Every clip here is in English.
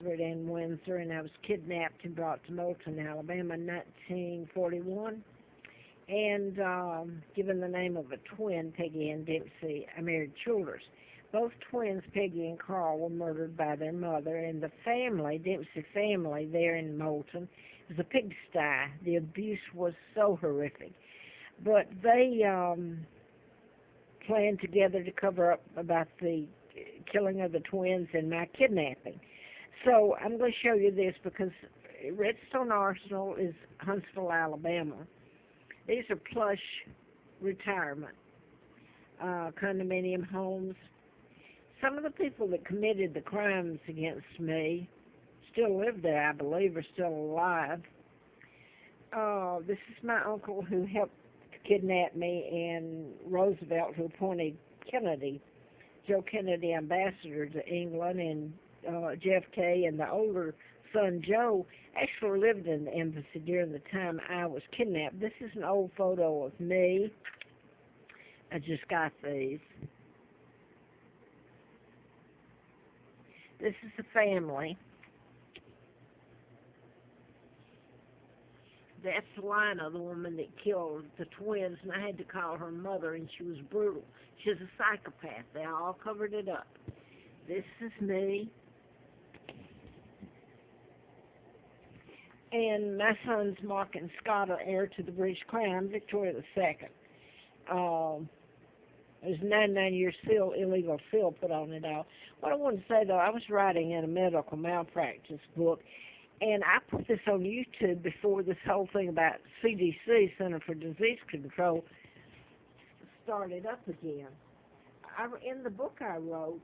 Ellsworth and Windsor, and I was kidnapped and brought to Moulton, Alabama in 1941, and given the name of a twin, Peggy and Dempsey. I married Childers. Both twins, Peggy and Carl, were murdered by their mother, and the family, Dempsey family, there in Moulton, was a pigsty. The abuse was so horrific. But they planned together to cover up about the killing of the twins and my kidnapping. So I'm going to show you this because Redstone Arsenal is Huntsville, Alabama. These are plush retirement condominium homes. Some of the people that committed the crimes against me still live there, I believe, are still alive. This is my uncle who helped kidnap me, and Roosevelt, who appointed Kennedy, Joe Kennedy, ambassador to England, and JFK, and the older son, Joe, actually lived in the embassy during the time I was kidnapped. This is an old photo of me. I just got these. This is the family. That's Lina, the woman that killed the twins, and I had to call her mother, and she was brutal. She's a psychopath. They all covered it up. This is me. And my sons, Mark and Scott, are heir to the British Crown, Victoria II. There's 99-year seal, illegal seal put on it all. What I want to say, though, I was writing in a medical malpractice book, and I put this on YouTube before this whole thing about CDC, Center for Disease Control, started up again. In the book I wrote,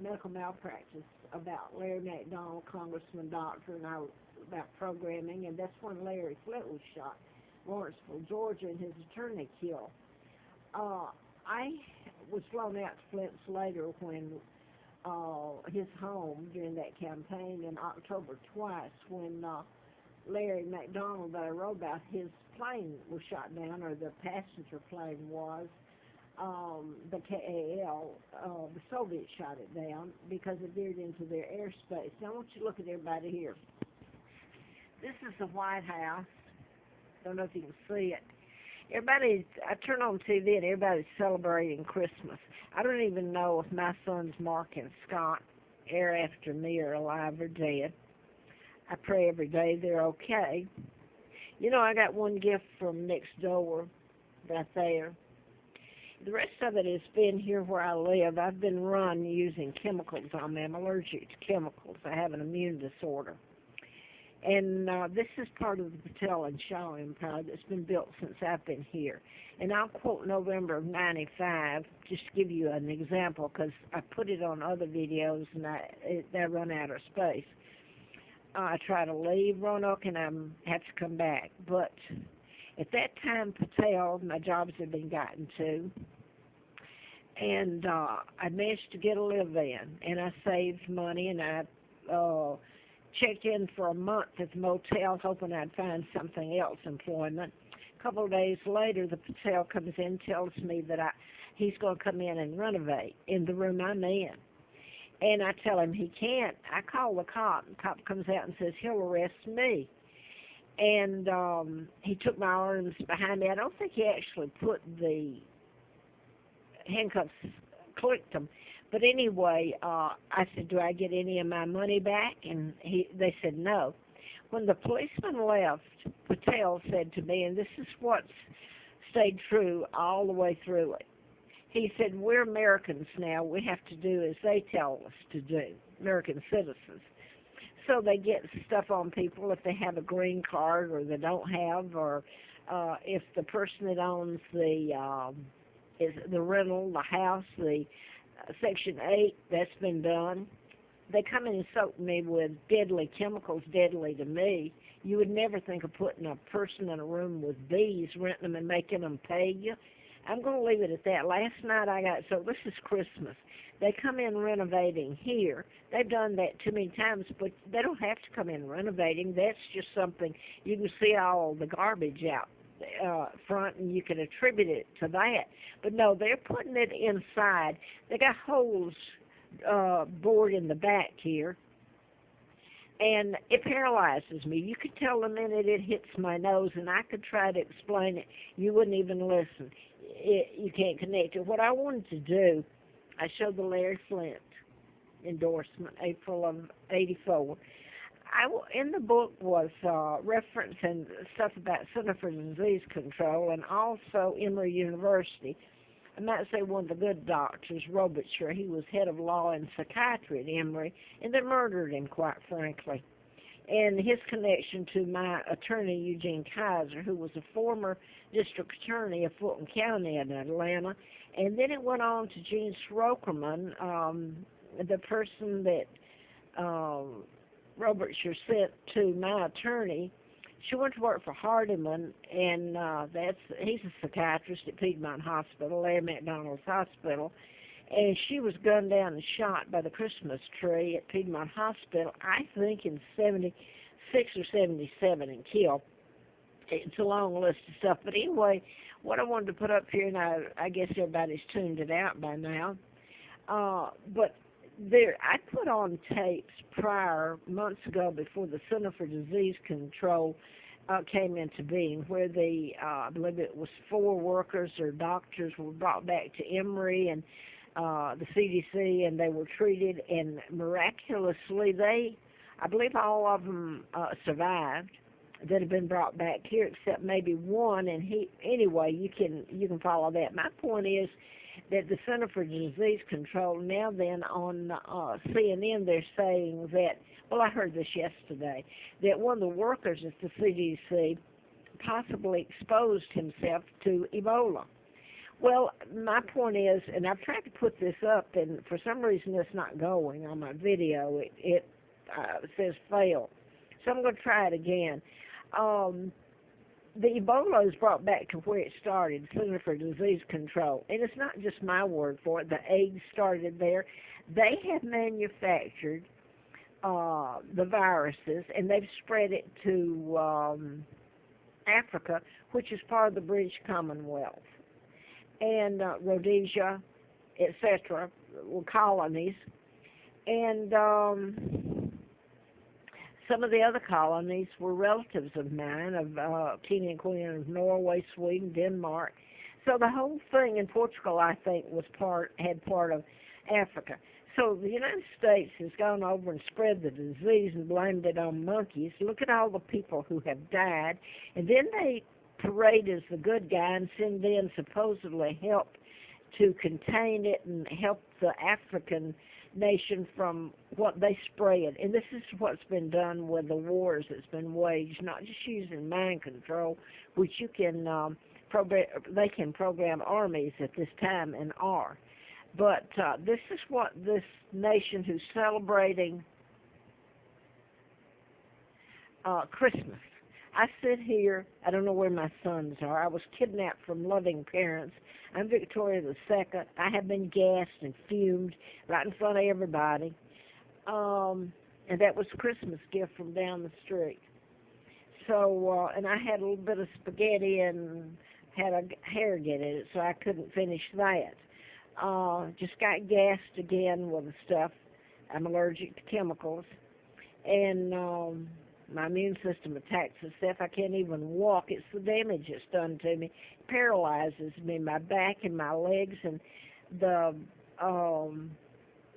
Medical Malpractice, about Larry McDonald, Congressman, doctor, and about programming, and that's when Larry Flint was shot, Lawrenceville, Georgia, and his attorney killed. I was flown out to Flint's later when his home during that campaign in October twice when Larry McDonald that I wrote about, his plane was shot down, or the passenger plane was. The KAL, the Soviets shot it down because it veered into their airspace. Now I want you to look at everybody here. This is the White House. Don't know if you can see it. Everybody, I turn on TV and everybody's celebrating Christmas. I don't even know if my sons Mark and Scott, heir after me, are alive or dead. I pray every day they're okay. You know, I got one gift from next door, right there. The rest of it has been here where I live. I've been run using chemicals on me. I'm allergic to chemicals. I have an immune disorder. And this is part of the Patel and Shaw Empire that's been built since I've been here. And I'll quote November of '95, just to give you an example, because I put it on other videos and they run out of space. I try to leave Roanoke and I have to come back. But at that time, Patel, my jobs had been gotten to, and I managed to get a live-in, and I saved money, and I checked in for a month at the motel, hoping I'd find something else, employment. A couple of days later, the Patel comes in and tells me that he's going to come in and renovate in the room I'm in. And I tell him he can't. I call the cop. The cop comes out and says he'll arrest me. And he took my arms behind me. I don't think he actually put the handcuffs, clicked them. But anyway, I said, do I get any of my money back? And they said no. When the policeman left, Patel said to me, and this is what's stayed true all the way through it, he said, we're Americans now. We have to do as they tell us to do, American citizens. So they get stuff on people if they have a green card or they don't have, or if the person that owns the rental, the house, the Section 8, that's been done. They come in and soak me with deadly chemicals, deadly to me. You would never think of putting a person in a room with bees, renting them and making them pay you. I'm going to leave it at that. Last night so this is Christmas. They come in renovating here. They've done that too many times, but they don't have to come in renovating. That's just something, you can see all the garbage out front, and you can attribute it to that. But no, they're putting it inside. They got holes bored in the back here, and it paralyzes me. You could tell the minute it hits my nose, and I could try to explain it. You wouldn't even listen. You can't connect it. What I wanted to do, I showed the Larry Flint endorsement, April of '84. In the book was reference and stuff about Center for Disease Control and also Emory University. I might say one of the good doctors, Robertshire, he was head of law and psychiatry at Emory, and they murdered him, quite frankly. And his connection to my attorney, Eugene Kaiser, who was a former district attorney of Fulton County in Atlanta. And then it went on to Gene Strokerman, the person that Robertshire sent to my attorney. She went to work for Hardiman, and he's a psychiatrist at Piedmont Hospital, Larry McDonald's Hospital, and she was gunned down and shot by the Christmas tree at Piedmont Hospital, I think in 76 or 77, and killed. It's a long list of stuff, but anyway, what I wanted to put up here, and I guess everybody's tuned it out by now, but I put on tapes prior, months ago, before the Center for Disease Control came into being, where I believe it was 4 workers or doctors were brought back to Emory and the CDC, and they were treated, and miraculously, I believe all of them survived that have been brought back here, except maybe one, and anyway, you can follow that. My point is that the Center for Disease Control, now then on CNN, they're saying that, well, I heard this yesterday, that one of the workers at the CDC possibly exposed himself to Ebola. Well, my point is, and I've tried to put this up, and for some reason it's not going on my video. It says fail. So I'm going to try it again. The Ebola is brought back to where it started, Center for Disease Control. And it's not just my word for it. The AIDS started there. They have manufactured the viruses, and they've spread it to Africa, which is part of the British Commonwealth, and Rhodesia, etc., were colonies. And some of the other colonies were relatives of mine, of King and Queen of Norway, Sweden, Denmark. So the whole thing in Portugal, I think, had part of Africa. So the United States has gone over and spread the disease and blamed it on monkeys. Look at all the people who have died. And then they parade as the good guy and send in supposedly help to contain it and help the African nation from what they spread. And this is what's been done with the wars that's been waged, not just using mind control, which you can they can program armies at this time and are. But this is what this nation who's celebrating Christmas. I sit here, I don't know where my sons are. I was kidnapped from loving parents. I'm Victoria II. I have been gassed and fumed right in front of everybody. And that was a Christmas gift from down the street. So, and I had a little bit of spaghetti and had a hair get in it, so I couldn't finish that. Just got gassed again with the stuff. I'm allergic to chemicals. And my immune system attacks itself. I can't even walk. It's the damage it's done to me. It paralyzes me, my back and my legs, and the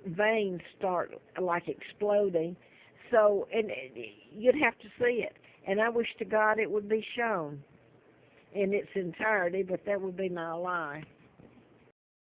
veins start like exploding. So, and you'd have to see it. And I wish to God it would be shown in its entirety, but that would be my lie.